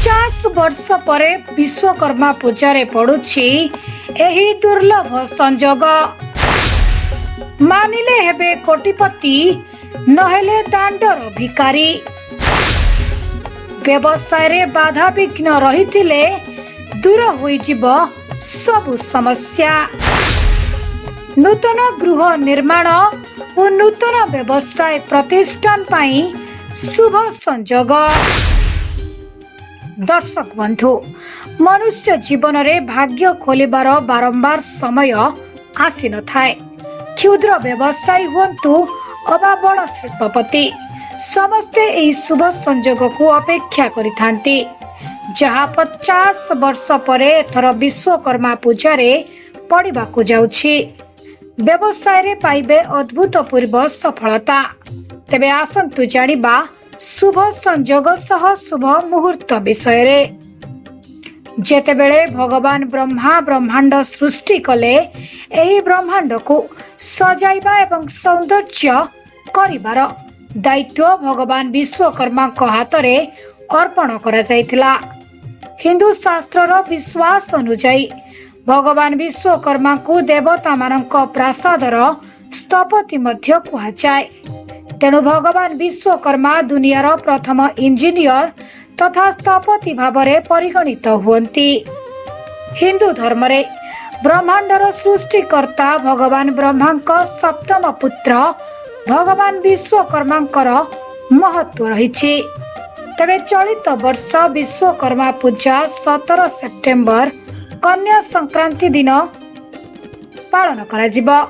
50 वर्ष परे विश्वकर्मा पूजा पड़ुछि एही दुर्लभ संजोग। मानिले हेबे कोटिपति नहेले दांडर भिकारी। व्यवसाय रे बाधा विघ्न रहिथिले दूर होइजिब सबु समस्या। नूतन गृह निर्माण और नूतन व्यवसाय प्रतिष्ठान पाई शुभ संजोग। दर्शक बंधु, मनुष्य जीवन रे भाग्य खोलिबार बारंबार समय आसी न थाए। क्षुद्र व्यवसायी हुंतु अबा बड़ शिल्पपति, समस्ते एही शुभ संजोग को अपेक्षा करिथांती, जहा 50 वर्ष परे एथर विश्वकर्मा पूजा रे पड़िबाकु जाउछि। व्यवसाय रे पाइबे अद्भुतपूर्व सफलता। तेबे आसंतु जानिबा शुभ संजोग सह शुभ मुहूर्त विषय रे। जेतेबेले भगवान ब्रह्मा ब्रह्मांड सृष्टि कले, एही ब्रह्मांड को सजाइबा एवं सौंदर्य करिबार दायित्व भगवान विश्वकर्मा को हाथ रे अर्पण करा जायतिला। हिंदू शास्त्र रो विश्वास अनुसार भगवान विश्वकर्मा को देवता मानक प्रासादर स्थपति मध्य कुहा जाय। तेणु भगवान विश्वकर्मा दुनियार प्रथम इंजीनियर तथा स्थपति भावरे परिगणित हुअन्ति। हिंदू धर्म रे ब्रह्मांडर सृष्टिकर्ता भगवान ब्रह्मांक सप्तम पुत्र भगवान विश्वकर्मांकर महत्व रहिछि। तबे चलित वर्ष विश्वकर्मा पूजा 17 सेप्टेम्बर कन्या संक्रांति दिन पालन करा जिवो।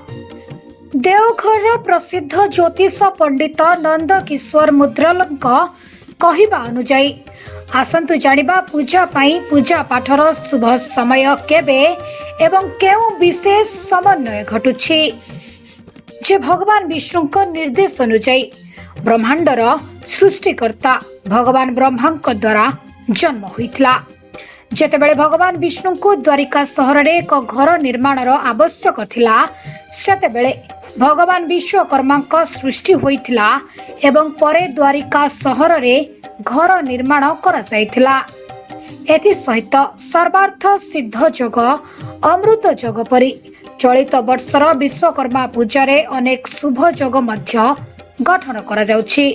देवघर प्रसिद्ध ज्योतिष पंडित नंद किशोर मुद्रलଙ୍କ कहिबा अनुसार आसंतु जानिबा पूजा पाई पूजा पाठर शुभ समय केबे एवं केउ विशेष समन्वय घटुछि। जे भगवान विष्णुଙ୍କ निर्देश अनुसार ब्रह्मांडर सृष्टिकर्ता भगवान ब्रह्मांक द्वारा जन्म होइतला। जेतेबेले भगवान विष्णु को द्वारिका सहर रे एक घर निर्माणर आवश्यक थिला, सेतेबेले भगवान विश्वकर्मा सृष्टि होइथिला एवं परे द्वारिका सहर रे घर निर्माण करा जायथिला। एथि सहित सर्वार्थ सिद्ध जोग अमृत जोग परि चलित वर्षर विश्वकर्मा पूजा रे अनेक शुभ जोग मध्य गठन करा जाउछि।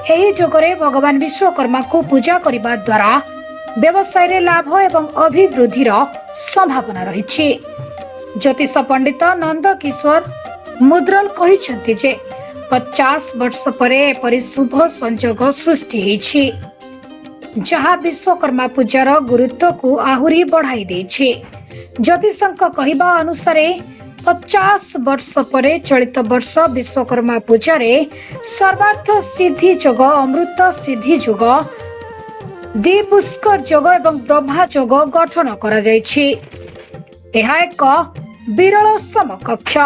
एही जोगरे भगवान विश्वकर्मा को पूजा करिबा द्वारा व्यवसाय रे लाभ एवं अभिवृद्धिर संभावना रहिछि। ज्योतिष पंडित नंद किशोर मुद्रल कहिसंति जे 50 वर्ष परे एपरि शुभ संजोग सृष्टि हेछि, जहा विश्वकर्मा पूजार गुरुत्व को आहुरी बढ़ाई देछि। ज्योतिषंक कहिबा अनुसार 50 वर्ष परे चलित वर्ष विश्वकर्मा पूजा रे सर्वार्थ सिद्धि जोग, अमृत सिद्धि जोग, द्विपुष्कर जोग एवं ब्रह्मा जोग गठन करा जायछि। एहा एक विरल समकक्ष।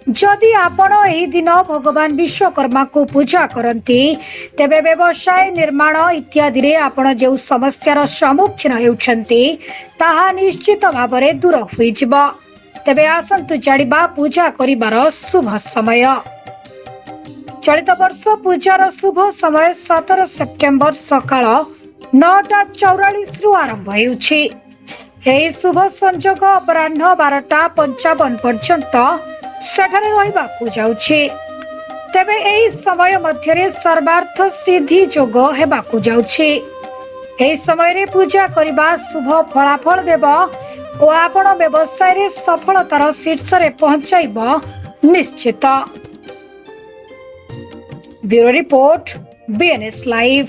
जदि आपण एही दिन भगवान विश्वकर्मा को पूजा करंती, तेबे व्यवसाय निर्माण इत्यादि रे आपण जे समस्यार सम्मुखीन हेउछंती ताहा निश्चित भावरे दूर होई जिवो। तेबे आसंतु जानिबा पूजा करिबार शुभ समय। चलित वर्ष पूजार शुभ समय 17 सेप्टेम्बर सकाळ 9:44 रु आरंभ हेउछि। एही शुभ संजोग अपराह्न 12:55 पर्यंत सेठारे रहिबाकु जाउछि। तेबे एही समय मध्यरे सर्वार्थ सिद्धि जोग हेबाकु जाउछि। एही समय रे पूजा करिबा शुभ फलाफल देव ओ आपण व्यवसाय रे सफलतार शीर्ष रे पहुंचाइब निश्चित। Bureau report, BNS live.